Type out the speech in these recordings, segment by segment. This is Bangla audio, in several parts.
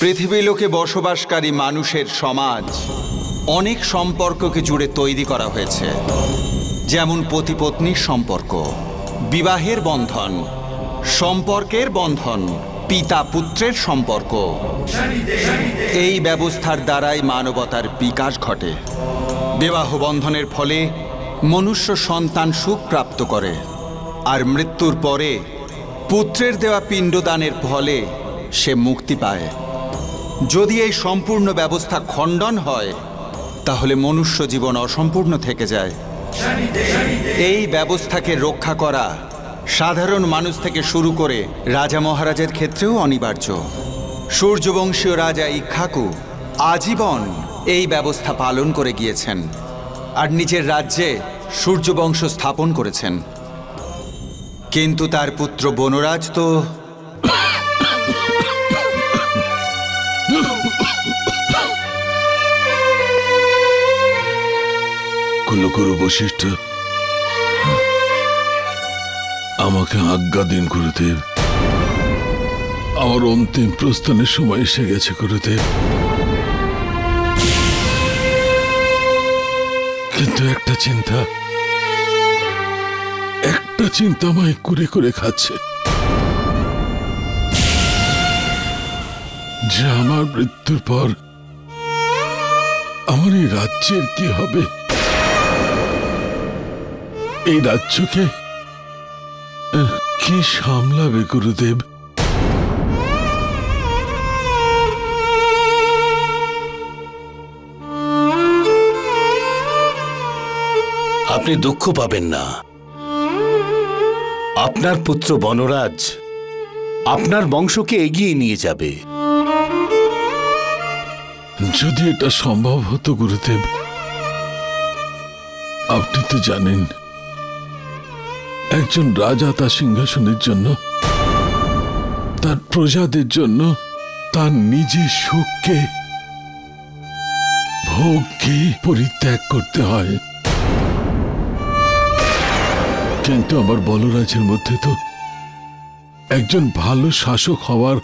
পৃথিবীলোকে বসবাসকারী মানুষের সমাজ অনেক সম্পর্ককে জুড়ে তৈরি করা হয়েছে, যেমন পতি পত্নীর সম্পর্ক, বিবাহের বন্ধন, সম্পর্কের বন্ধন, পিতা পুত্রের সম্পর্ক। এই ব্যবস্থার দ্বারাই মানবতার বিকাশ ঘটে। বিবাহ বন্ধনের ফলে মনুষ্য সন্তান সুখ প্রাপ্ত করে, আর মৃত্যুর পরে পুত্রের দেওয়া পিণ্ডদানের ফলে সে মুক্তি পায়। যদি এই সম্পূর্ণ ব্যবস্থা খণ্ডন হয় তাহলে মনুষ্য জীবন অসম্পূর্ণ থেকে যায়। এই ব্যবস্থাকে রক্ষা করা সাধারণ মানুষ থেকে শুরু করে রাজা মহারাজের ক্ষেত্রেও অনিবার্য। সূর্যবংশীয় রাজা ইক্ষ্বাকু আজীবন এই ব্যবস্থা পালন করে গিয়েছেন আর নিজের রাজ্যে সূর্যবংশ স্থাপন করেছেন। কিন্তু তার পুত্র বনরাজ তো কুলগুরু বশিষ্ঠ, আমাকে আজ্ঞা দিন গুরুদেব। আমার অন্তিম প্রস্থানের সময় এসে গেছে গুরুদেব। কিন্তু একটা চিন্তা আমায় কুরে করে খাচ্ছে, যে আমার মৃত্যুর পর আমার এই রাজ্যের কি হবে। এই রাজ্যকে কি সামলাবে গুরুদেব? আপনি দুঃখ পাবেন না। আপনার পুত্র বনরাজ আপনার বংশকে এগিয়ে নিয়ে যাবে। যদি এটা সম্ভব হতো গুরুদেব। আপনি তো জানেন, একজন রাজা তার সিংহাসনের জন্য, তার প্রজাদের জন্য তার নিজের সুখকে, ভোগকে পরিত্যাগ করতে হয়। কিন্তু আমার বলরাজের মধ্যে তো একজন ভালো শাসক হওয়ার,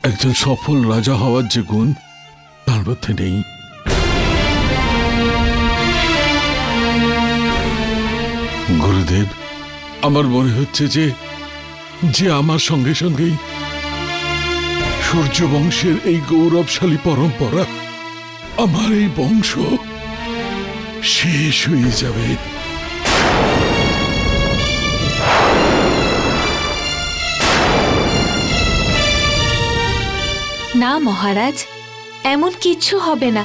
একজন সফল রাজা হওয়ার যে গুণ তার মধ্যে নেই। গুরুদেব, আমার মনে হচ্ছে যে আমার সঙ্গে সঙ্গেই সূর্যবংশের এই গৌরবশালী পরম্পরা, আমার এই বংশ শেষ হয়ে যাবে। না মহারাজ, এমন কিচ্ছু হবে না।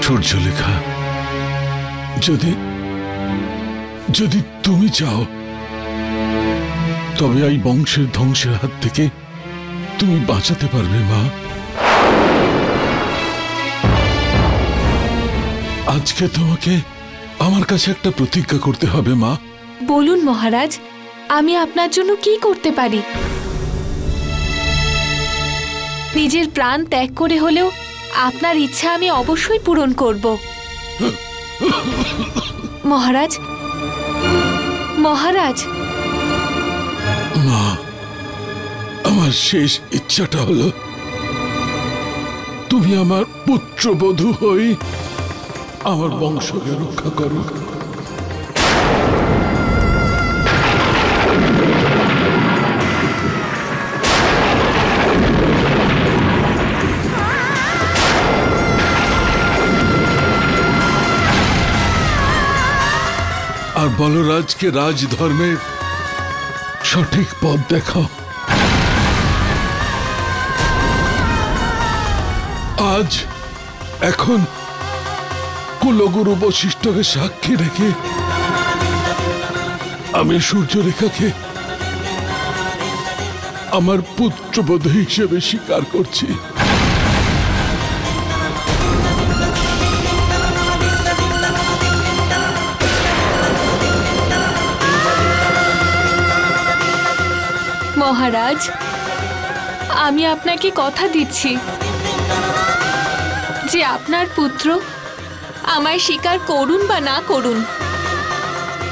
সূর্যলেখা, যদি তুমি চাও তবে এই বংশের ধ্বংসের হাত থেকে তুমি বাঁচাতে পারবে মা। আজকে তোমাকে আমার কাছে একটা প্রতিজ্ঞা করতে হবে মা। বলুন মহারাজ, আমি আপনার জন্য কি করতে পারি? নিজের প্রাণ ত্যাগ করে হলেও আপনার ইচ্ছা আমি অবশ্যই পূরণ করব। মহারাজ, মহারাজ। মা, আমার শেষ ইচ্ছাটা হলো তুমি আমার পুত্রবধূ হয়ে আমার বংশকে রক্ষা করো। আর বলরাজকে রাজধর্মের সঠিক পথ দেখাও। আজ এখন কুলগুরু বশিষ্ঠকে সাক্ষী রেখে আমি সূর্যরেখাকে আমার পুত্রবধূ হিসেবে স্বীকার করছি। মহারাজ, আমি আপনাকে কথা দিচ্ছি যে আপনার পুত্র আমায় স্বীকার করুন বা না করুন,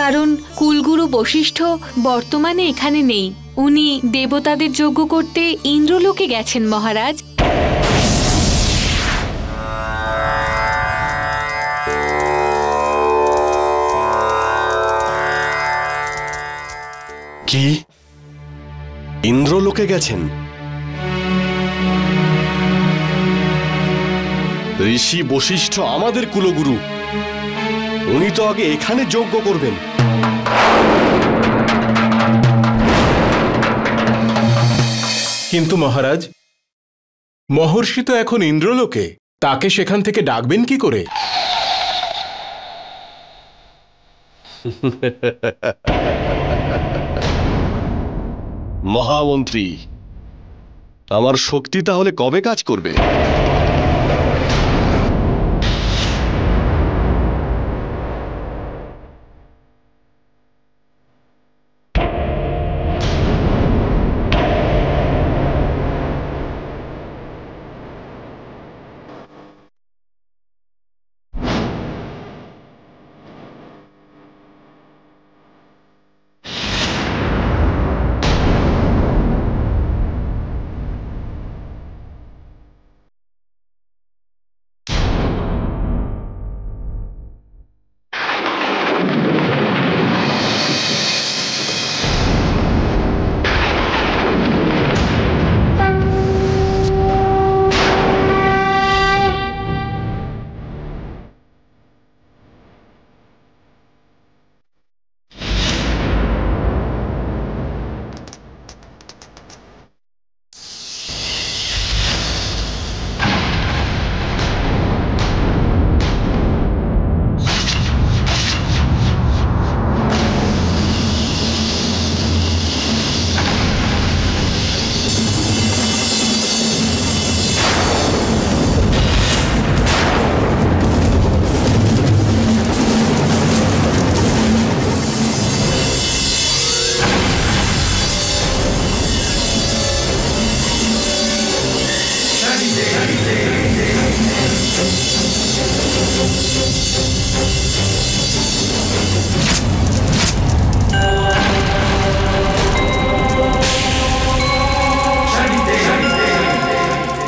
কারণ কুলগুরু বশিষ্ঠ বর্তমানে এখানে নেই। উনি দেবতাদের যজ্ঞ করতে ইন্দ্রলোকে গেছেন মহারাজ। কি? ইন্দ্রলোকে গেছেন? ঋষি বশিষ্ঠ আমাদের কুলগুরু, উনি তো আগে এখানে যজ্ঞ করবেন। কিন্তু মহারাজ, মহর্ষি তো এখন ইন্দ্রলোকে, তাকে সেখান থেকে ডাকবেন কি করে? মহামন্ত্রী, আমার শক্তি তাহলে কবে কাজ করবে?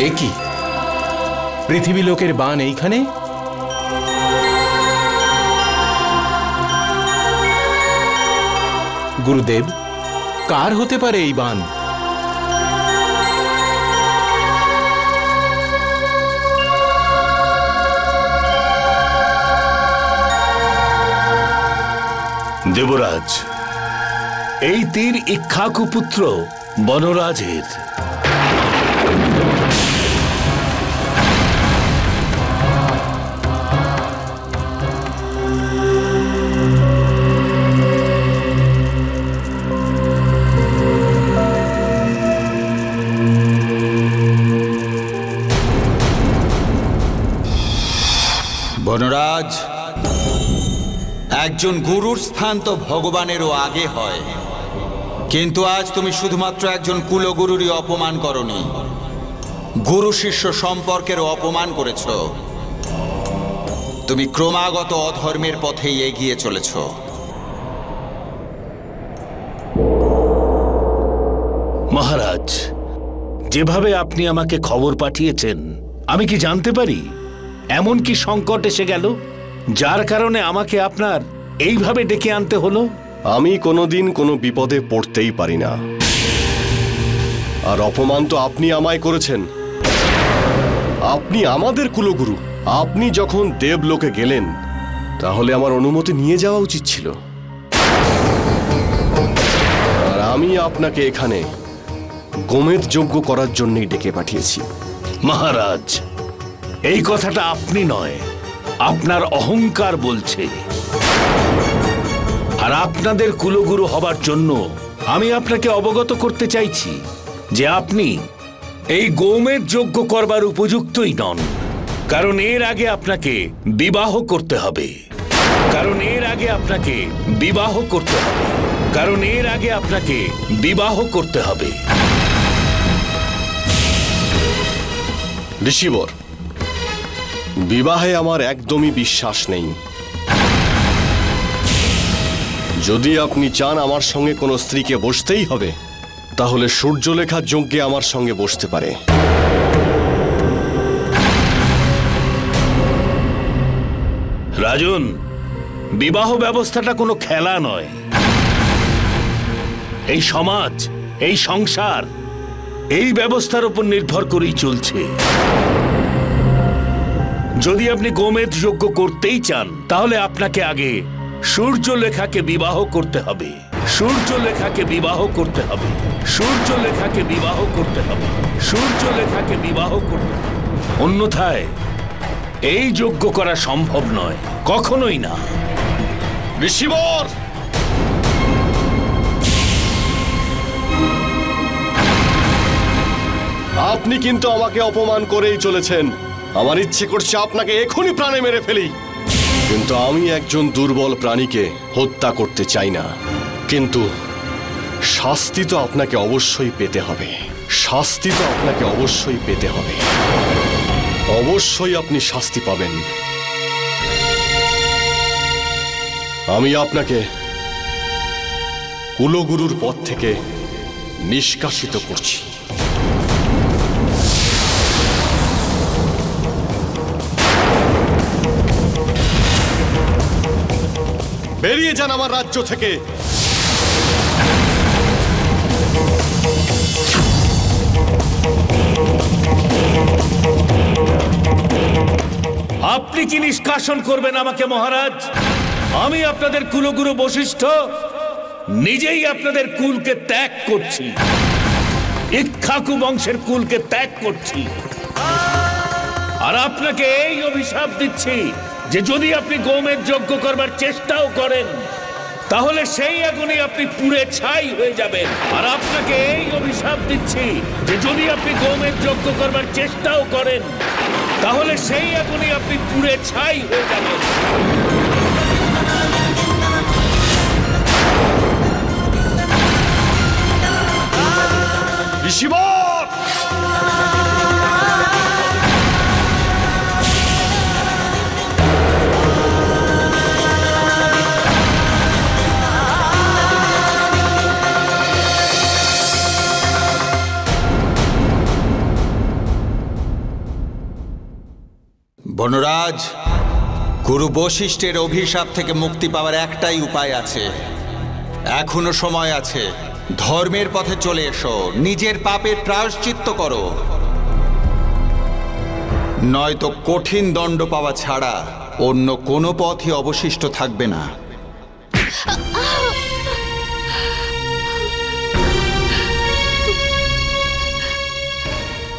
এ কি, পৃথিবী লোকের বান এইখানে? গুরুদেব, কার হতে পারে এই বান? দেবরাজ, এই তীর ইক্ষ্বাকু পুত্র বনরাজের। বনরাজ, একজন গুরুর স্থান তো ভগবানেরও আগে হয়, কিন্তু আজ তুমি শুধুমাত্র একজন কুলগুরুরই অপমান করনি, গুরু শিষ্য সম্পর্কেরও অপমান করেছ। তুমি ক্রমাগত অধর্মের পথেই এগিয়ে চলেছ। মহারাজ, যেভাবে আপনি আমাকে খবর পাঠিয়েছেন, আমি কি জানতে পারি এমন কি সংকট এসে গেল যার কারণে আমাকে আপনার এইভাবে ডেকে আনতে হলো? আমি কোনোদিন কোনো বিপদে পড়তেই পারি না, আর অপমান তো আপনি আমায় করেছেন। আপনি আমাদের কুলগুরু, আপনি যখন দেবলোকে গেলেন তাহলে আমার অনুমতি নিয়ে যাওয়া উচিত ছিল, আর আমি আপনাকে এখানে গোমেদ যজ্ঞ করার জন্যই ডেকে পাঠিয়েছি। মহারাজ, এই কথাটা আপনি নয়, আপনার অহংকার বলছে। আর আপনাদের কুলগুরু হবার জন্য আমি আপনাকে অবগত করতে চাইছি যে আপনি এই গোমেদ যজ্ঞ করবার উপযুক্তই নন, কারণ এর আগে আপনাকে বিবাহ করতে হবে, কারণ এর আগে আপনাকে বিবাহ করতে হবে, কারণ এর আগে আপনাকে বিবাহ করতে হবে। ঋষিবর, বিবাহে আমার একদমই বিশ্বাস নেই। যদি আপনি চান আমার সঙ্গে কোনো স্ত্রীকে বসতেই হবে, তাহলে সূর্যলেখার যজ্ঞে আমার সঙ্গে বসতে পারে। রাজন, বিবাহ ব্যবস্থাটা কোনো খেলা নয়। এই সমাজ, এই সংসার এই ব্যবস্থার উপর নির্ভর করেই চলছে। যদি আপনি গোমেদ যজ্ঞ করতেই চান, তাহলে আপনাকে আগে সূর্যলেখাকে বিবাহ করতে হবে। সূর্যলেখাকে বিবাহ করতে হবে। সূর্যলেখাকে বিবাহ করতে হবে। সূর্যলেখাকে বিবাহ করতে হবে। অন্যথায় এই যজ্ঞ করা সম্ভব নয়, কখনোই না। ঋষিবর, আপনি কিন্তু আমাকে অপমান করেই চলেছেন। আমার ইচ্ছে করছে আপনাকে এখনই প্রাণে মেরে ফেলি, কিন্তু আমি একজন দুর্বল প্রাণীকে হত্যা করতে চাই না। কিন্তু শাস্তি তো আপনাকে অবশ্যই পেতে হবে। শাস্তি তো আপনাকে অবশ্যই পেতে হবে। অবশ্যই আপনি শাস্তি পাবেন। আমি আপনাকে কুলগুরুর পদ থেকে নিষ্কাশিত করছি। বেরিয়ে যান আমার রাজ্য থেকে। আপনি কি নিষ্কাশন করবেন আমাকে মহারাজ? আমি আপনাদের কুলগুরু বশিষ্ঠ নিজেই আপনাদের কুলকে ত্যাগ করছি। ইক্ষ্বাকু বংশের কুলকে ত্যাগ করছি। আর আপনাকে এই অভিশাপ দিচ্ছি যে যদি আপনি গোমেদ যজ্ঞ করবার চেষ্টাও করেন, তাহলে সেই আগুনে আপনি পুড়ে ছাই হয়ে যাবেন। আর আপনাকে এই অভিশাপ দিচ্ছি যে যদি আপনি গোমেদ যজ্ঞ করবার চেষ্টাও করেন, তাহলে সেই আগুনে আপনি পুড়ে ছাই হয়ে যাবেন। ঋষিবর, বনরাজ, গুরু বশিষ্ঠের অভিশাপ থেকে মুক্তি পাওয়ার একটাই উপায় আছে। এখনো সময় আছে। ধর্মের পথে চলে এসো, নিজের পাপের প্রায়শ্চিত্ত করো, নয়তো কঠিন দণ্ড পাওয়া ছাড়া অন্য কোনো পথই অবশিষ্ট থাকবে না।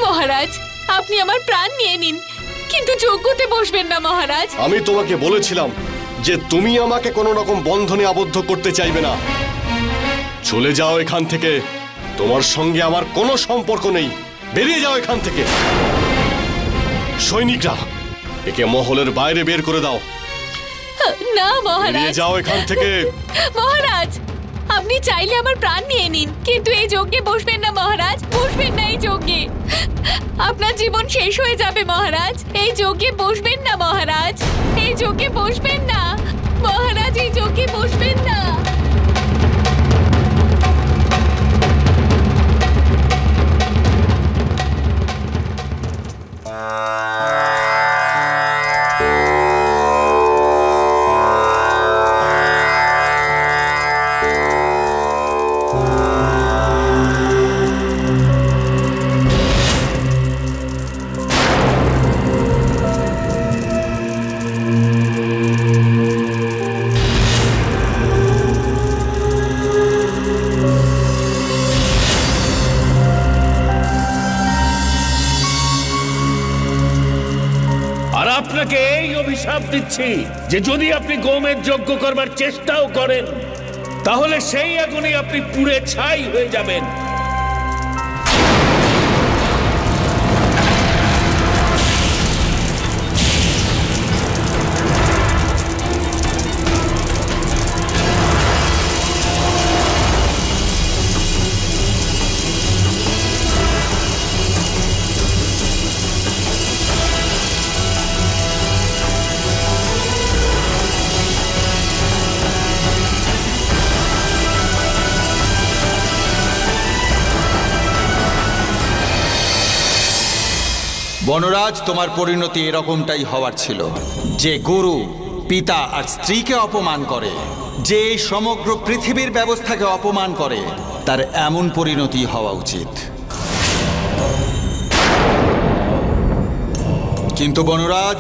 মহারাজ, আপনি আমার প্রাণ নিয়ে নিন, কিন্তু যজ্ঞতে বসবেন না মহারাজ। আমি তোমাকে বলেছিলাম যে তুমি আমাকে কোনো রকম বন্ধনে আবদ্ধ করতে চাইবে না। চলে যাও এখান থেকে। তোমার সঙ্গে আমার কোনো সম্পর্ক নেই। বেরিয়ে যাও এখান থেকে। সৈনিকরা, একে মহলের বাইরে বের করে দাও। না মহারাজ, বেরিয়ে যাও এখান থেকে। মহারাজ, আপনি চাইলে আমার প্রাণ নিয়ে নিন, কিন্তু এই যজ্ঞে বসবেন না মহারাজ। বসবেন না এই যজ্ঞে। আপনার জীবন শেষ হয়ে যাবে মহারাজ। এই যজ্ঞে বসবেন না মহারাজ। এই যজ্ঞে বসবেন না মহারাজ। এই যজ্ঞে বসবেন না। আপনাকে এই অভিশাপ দিচ্ছি যে যদি আপনি গোমেদ যজ্ঞ করবার চেষ্টাও করেন, তাহলে সেই আগুনে আপনি পুড়ে ছাই হয়ে যাবেন। বনরাজ, তোমার পরিণতি এরকমটাই হওয়ার ছিল। যে গুরু, পিতা আর স্ত্রীকে অপমান করে, যে এই সমগ্র পৃথিবীর ব্যবস্থাকে অপমান করে, তার এমন পরিণতি হওয়া উচিত। কিন্তু বনরাজ,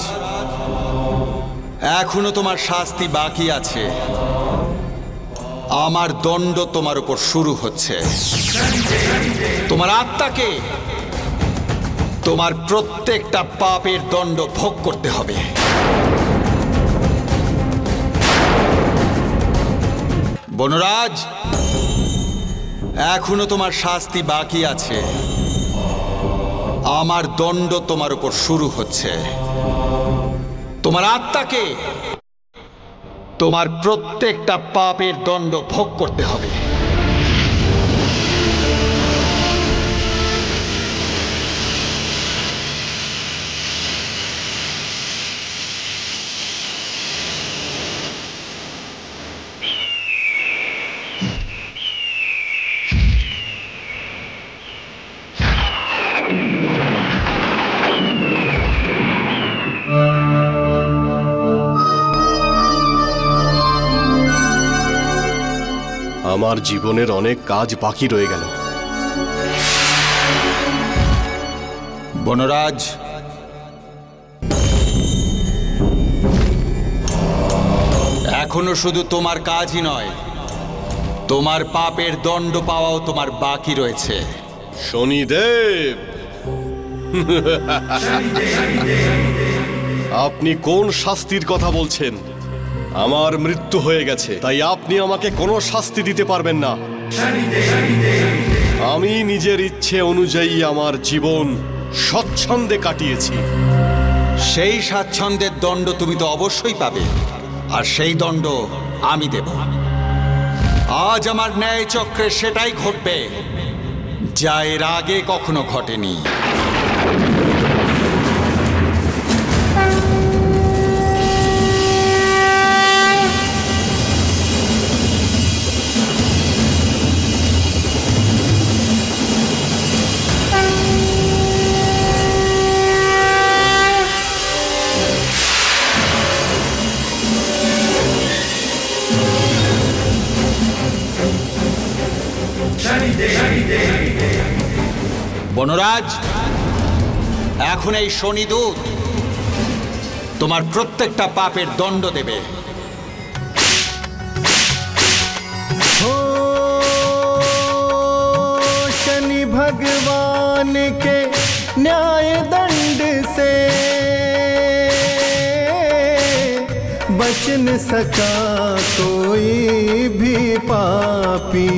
এখনো তোমার শাস্তি বাকি আছে। আমার দণ্ড তোমার উপর শুরু হচ্ছে। তোমার আত্মাকে তোমার প্রত্যেকটা পাপের দণ্ড ভোগ করতে হবে। বনরাজ, এখনো তোমার শাস্তি বাকি আছে। আমার দণ্ড তোমার উপর শুরু হচ্ছে। তোমার আত্মাকে তোমার প্রত্যেকটা পাপের দণ্ড ভোগ করতে হবে। আমার জীবনের অনেক কাজ বাকি রয়ে গেল। বনরাজ, এখনো শুধু তোমার কাজই নয়, তোমার পাপের দণ্ড পাওয়াও তোমার বাকি রয়েছে। শনিদেব, আপনি কোন শাস্তির কথা বলছেন? আমার মৃত্যু হয়ে গেছে, তাই আপনি আমাকে কোনো শাস্তি দিতে পারবেন না। আমি নিজের ইচ্ছে অনুযায়ী আমার জীবন স্বচ্ছন্দে কাটিয়েছি। সেই স্বাচ্ছন্দ্যের দণ্ড তুমি তো অবশ্যই পাবে, আর সেই দণ্ড আমি দেব। আজ আমার ন্যায় চক্রে সেটাই ঘটবে যা এর আগে কখনো ঘটেনি। বনরাজ, এখন এই শনিদূত তোমার প্রত্যেকটা পাপের দণ্ড দেবে। हो शनि भगवान के न्याय दंड से बच न सका कोई भी पापी।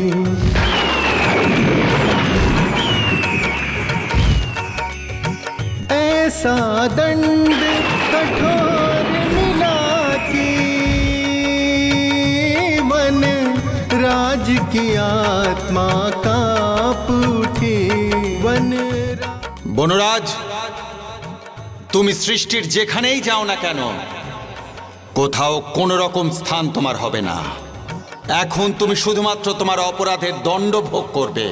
ऐसा दंड कठोर मिला कि मन राज की आत्मा कांप उठी। वन বনরাজ, তুমি সৃষ্টির যেখানেই যাও না কেন, কোথাও কোনো রকম স্থান তোমার হবে না। এখন তুমি শুধুমাত্র তোমার অপরাধের দণ্ড ভোগ করবে।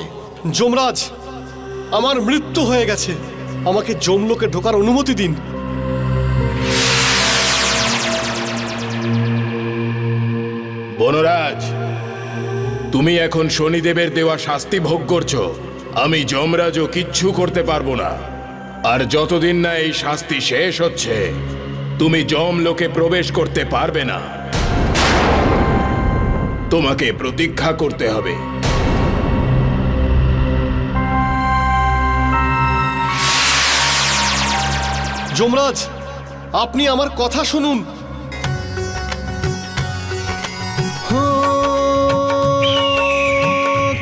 যমরাজ, আমার মৃত্যু হয়ে গেছে, আমাকে যমলোকে ঢোকার অনুমতি দিন। বনরাজ, তুমি এখন শনিদেবের দেওয়া শাস্তি ভোগ করছো। আমি যমরাজও কিচ্ছু করতে পারবো না। আর যতদিন না এই শাস্তি শেষ হচ্ছে, তুমি যমলোকে প্রবেশ করতে পারবে না। তোমাকে প্রতীক্ষা করতে হবে। যমরাজ, আপনি আমার কথা শুনুন। हो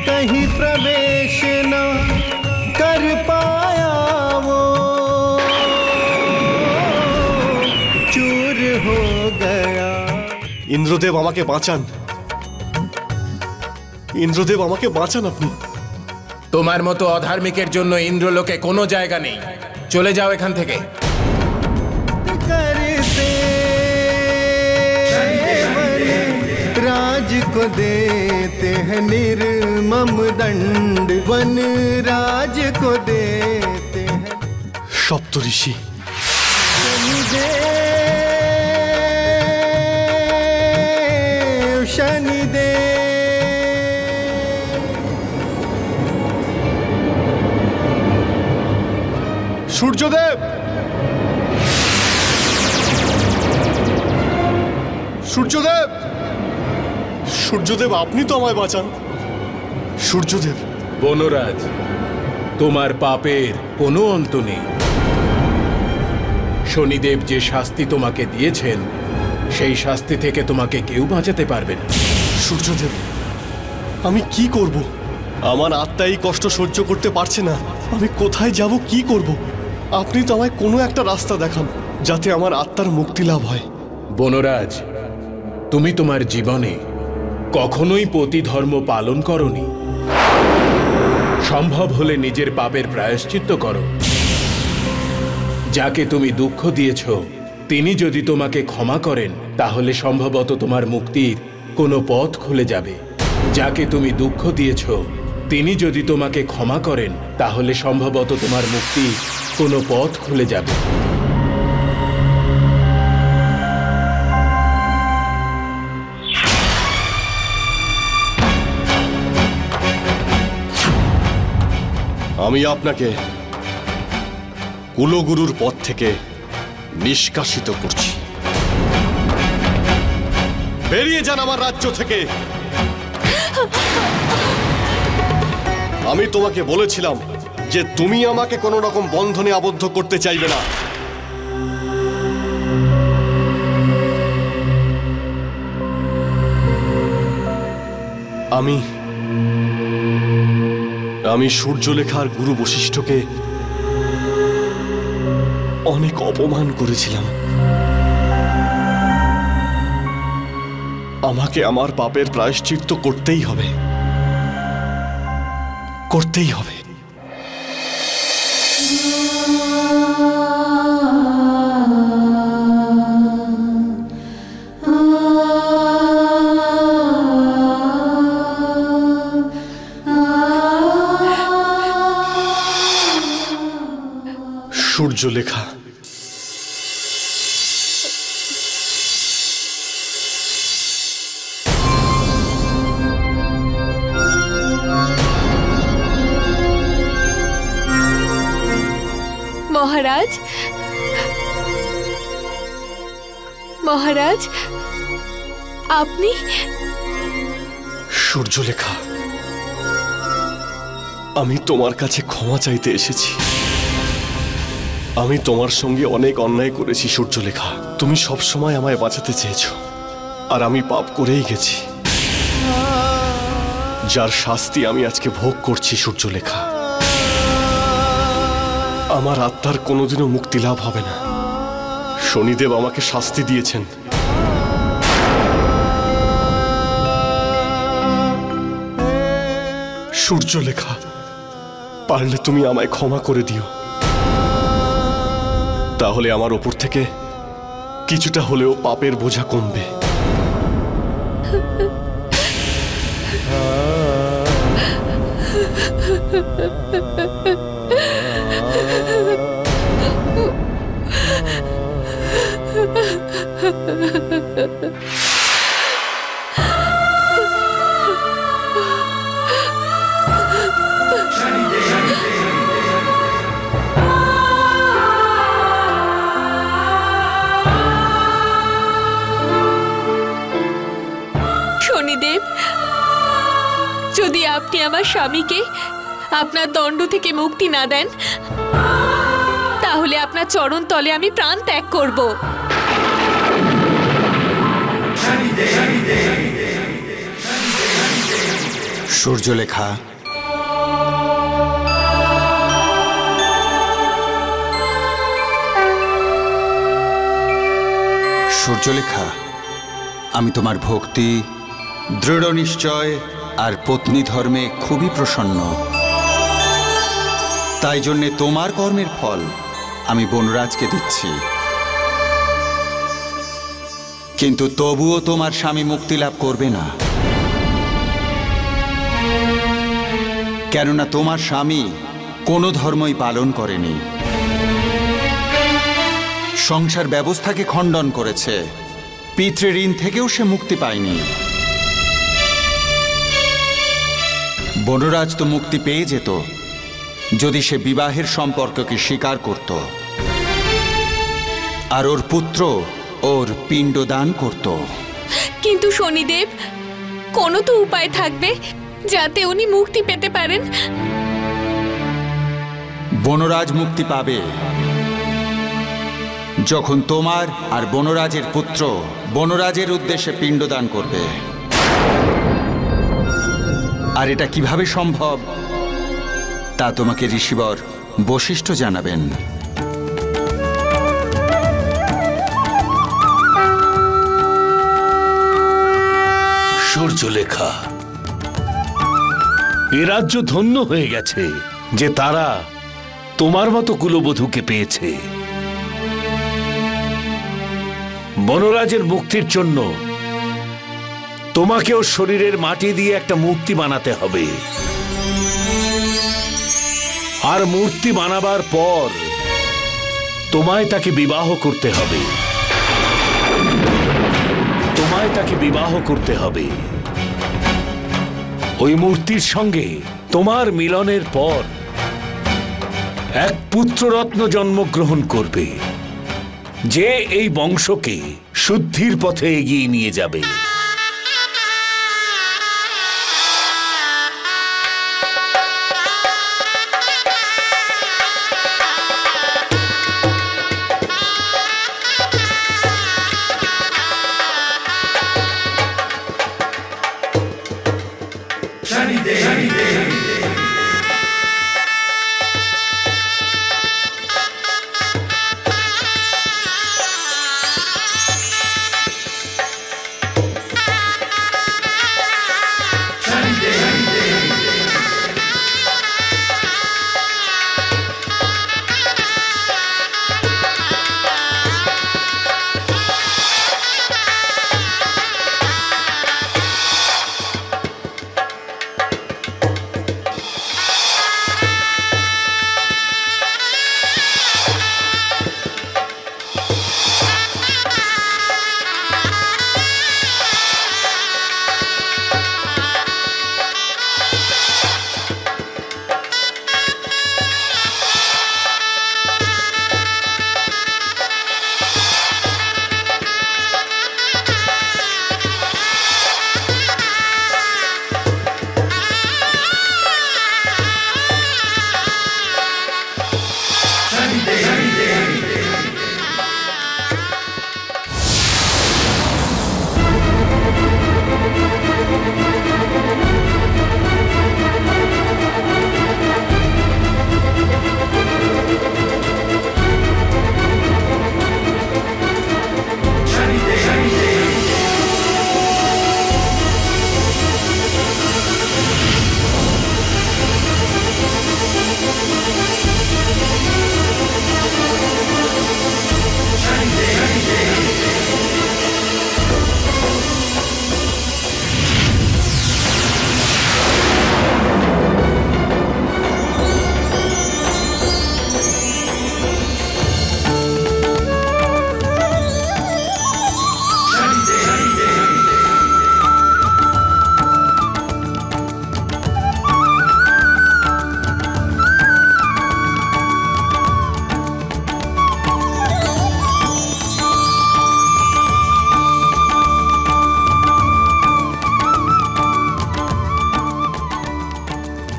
कहीं प्रवेश न कर पाया वो, चूर हो गया। ইন্দ্রদেব, আমাকে বাঁচান। ইন্দ্রদেব, আমাকে বাঁচান আপনি। তোমার মতো অধার্মিকের জন্য ইন্দ্রলোকে কোনো জায়গা নেই। চলে যাও এখান থেকে। करते राज को देते हैं निर्मम दंड। वन राज को देते हैं। সপ্তঋষি। शनिदेव शनिदेव সূর্যদেব, সূর্যদেব, সূর্যদেব, আপনি তো আমায় বাঁচান। সূর্যদেব। বনরাজ, তোমার পাপের কোনো অন্ত নেই। শনিদেব যে শাস্তি তোমাকে দিয়েছেন সেই শাস্তি থেকে তোমাকে কেউ বাঁচাতে পারবে না। সূর্যদেব, আমি কি করব? আমার আত্মা এই কষ্ট সহ্য করতে পারছে না। আমি কোথায় যাব, কি করব? আপনি তো আমায় কোনো একটা রাস্তা দেখান যাতে আমার আত্মার মুক্তি লাভ হয়। বনরাজ, তুমি তোমার জীবনে কখনোই পতি ধর্ম পালন করনি। সম্ভব হলে নিজের পাপের প্রায়শ্চিত্ত করো। যাকে তুমি দুঃখ দিয়েছ তিনি যদি তোমাকে ক্ষমা করেন তাহলে সম্ভবত তোমার মুক্তির কোনো পথ খুলে যাবে। যাকে তুমি দুঃখ দিয়েছ তিনি যদি তোমাকে ক্ষমা করেন তাহলে সম্ভবত তোমার মুক্তির কোনো পথ খুলে যাবে। আমি আপনাকে কুলগুরুর পদ থেকে নিষ্কাশিত করছি। বেরিয়ে যান আমার রাজ্য থেকে। আমি তোমাকে বলেছিলাম যে তুমি আমাকে কোনো রকম বন্ধনে আবদ্ধ করতে চাইবে না। আমি সূর্যলেখার গুরু বশিষ্ঠকে অনেক অপমান করেছিলাম। আমাকে আমার পাপের প্রায়শ্চিত্ত করতেই হবে, করতেই হবে। সূর্যলেখা, মহারাজ, মহারাজ, আপনি? সূর্যলেখা, আমি তোমার কাছে ক্ষমা চাইতে এসেছি। আমি তোমার সঙ্গে অনেক অন্যায় করেছি সূর্যলেখা। তুমি সব সময় আমায় বাঁচাতে চেয়েছো, আর আমি পাপ করেই গেছি, যার শাস্তি আমি আজকে ভোগ করছি। সূর্যলেখা, আমার আত্মার কোনোদিনও মুক্তি লাভ হবে না। শনিদেব আমাকে শাস্তি দিয়েছেন। সূর্যলেখা, পারলে তুমি আমায় ক্ষমা করে দিও, তাহলে আমার ওপর থেকে কিছুটা হলেও পাপের বোঝা কমবে। শনিদেব, যদি আপনি আমার স্বামীকে আপনার দণ্ড থেকে মুক্তি না দেন তাহলে আপনার চরণ তলে আমি প্রাণ ত্যাগ করব। সূর্যলেখা, সূর্যলেখা, আমি তোমার ভক্তি, দৃঢ় নিশ্চয় আর পত্নী ধর্মে খুবই প্রসন্ন। তাই জন্যে তোমার কর্মের ফল আমি বনরাজকে দিচ্ছি। কিন্তু তবুও তোমার স্বামী মুক্তি লাভ করবে না, কেননা তোমার স্বামী কোনো ধর্মই পালন করেনি। সংসার ব্যবস্থাকে খণ্ডন করেছে, পিতৃঋণ থেকেও সে মুক্তি পায়নি। বনরাজ তো মুক্তি পেয়ে যেত যদি সে বিবাহের সম্পর্ককে স্বীকার করত আর ওর পুত্র ওর পিণ্ডদান করত। কিন্তু শনিদেব, কোনো তো উপায় থাকবে যাতে উনি মুক্তি পেতে পারেন। বনরাজ মুক্তি পাবে যখন তোমার আর বনরাজের পুত্র বনরাজের উদ্দেশ্যে পিণ্ডদান করবে। আর এটা কিভাবে সম্ভব তা তোমাকে ঋষিবর বশিষ্ঠ জানাবেন। সূর্যলেখা, এ রাজ্য ধন্য হয়ে গেছে যে তারা তোমার মতো কুলবধূকে পেয়েছে। বনরাজের মুক্তির জন্য তোমাকেও শরীরের মাটি দিয়ে একটা মূর্তি বানাতে হবে, আর মূর্তি বানাবার পর তোমায় তাকে বিবাহ করতে হবে। তোমায় তাকে বিবাহ করতে হবে। ওই মূর্তির সঙ্গে তোমার মিলনের পর এক পুত্ররত্ন জন্মগ্রহণ করবে, যে এই বংশকে শুদ্ধির পথে এগিয়ে নিয়ে যাবে।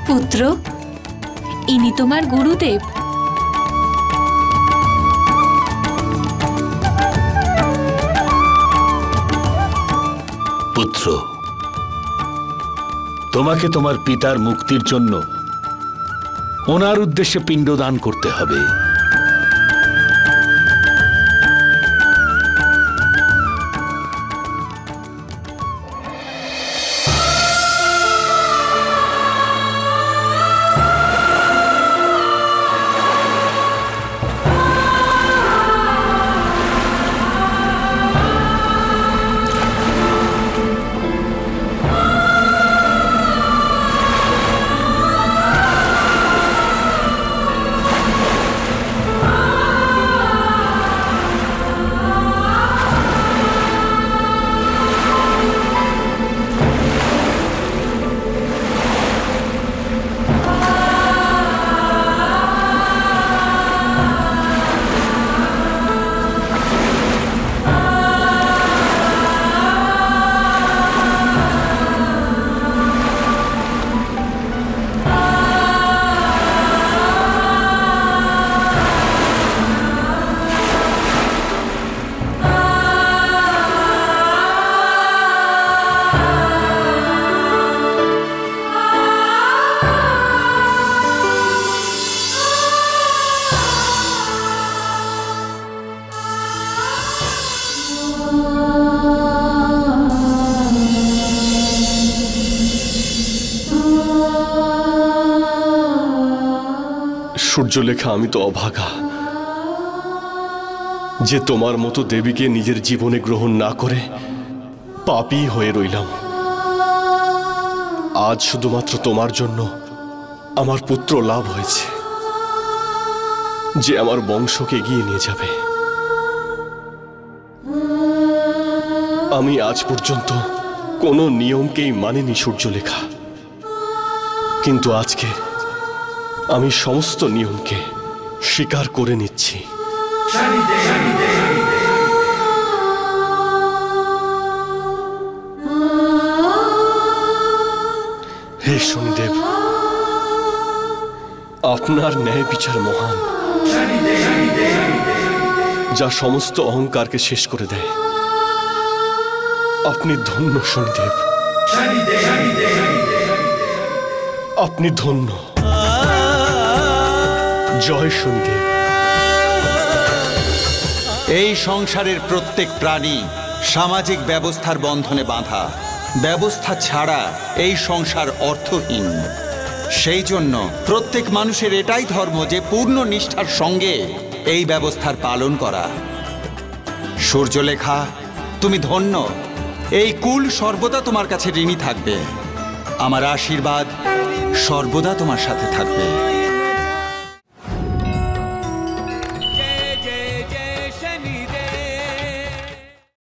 পুত্র, ইনি তোমার গুরুদেব। পুত্র, তোমাকে তোমার পিতার মুক্তির জন্য ওনার উদ্দেশ্যে পিণ্ডদান করতে হবে। সূর্যলেখা, আমি তো অভাগা যে তোমার মতো দেবীকে নিজের জীবনে গ্রহণ না করে পাপী হয়ে রইলাম। আজ শুধুমাত্র তোমার জন্য আমার পুত্র লাভ হয়েছে, যে আমার বংশকে এগিয়ে নিয়ে যাবে। আমি আজ পর্যন্ত কোনো নিয়মকেই মানিনি সূর্যলেখা, কিন্তু আজকে আমি সমস্ত নিয়মকে স্বীকার করে নিচ্ছি। হে শনিদেব, আপনার ন্যায় বিচার মহান, যা সমস্ত অহংকারকে শেষ করে দেয়। আপনি ধন্য শনিদেব, আপনি ধন্য। জয় শনিদেব। এই সংসারের প্রত্যেক প্রাণী সামাজিক ব্যবস্থার বন্ধনে বাঁধা। ব্যবস্থা ছাড়া এই সংসার অর্থহীন। সেই জন্য প্রত্যেক মানুষের এটাই ধর্ম যে পূর্ণ নিষ্ঠার সঙ্গে এই ব্যবস্থার পালন করা। সূর্যলেখা, তুমি ধন্য। এই কুল সর্বদা তোমার কাছে ঋণী থাকবে। আমার আশীর্বাদ সর্বদা তোমার সাথে থাকবে।